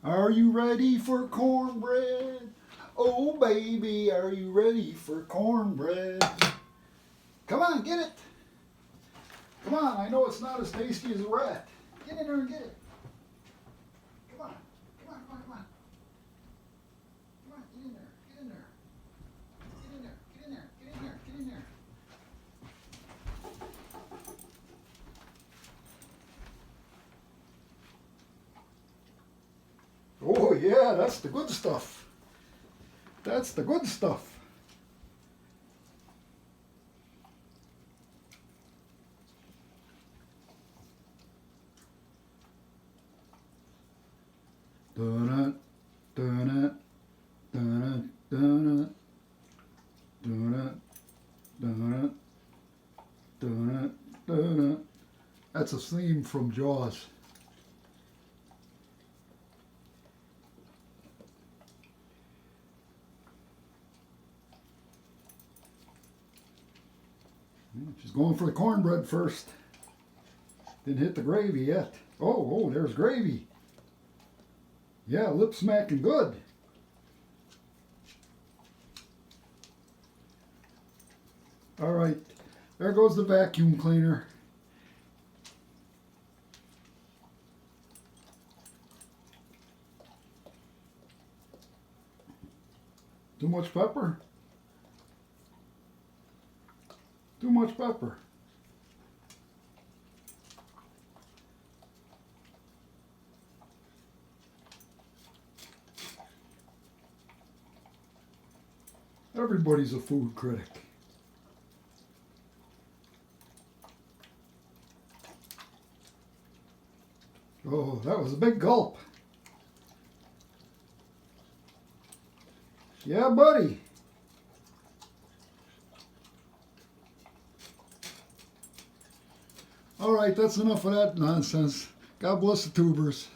Are you ready for cornbread? Oh, baby, are you ready for cornbread? Come on, get it. Come on, I know it's not as tasty as a rat. Get in there and get it. Come on, come on, come on, come on. Come on, get in there, get in there. Get in there, get in there, get in there, get in there. Oh yeah, that's the good stuff. That's the good stuff. Dun dun dun dun dun dun dun dun. That's a theme from Jaws. She's going for the cornbread first. Didn't hit the gravy yet. Oh, there's gravy. Yeah, lip smacking good. All right, there goes the vacuum cleaner. Too much pepper? Too much pepper. Everybody's a food critic. Oh, that was a big gulp. Yeah, buddy. All right, that's enough of that nonsense. God bless the tubers.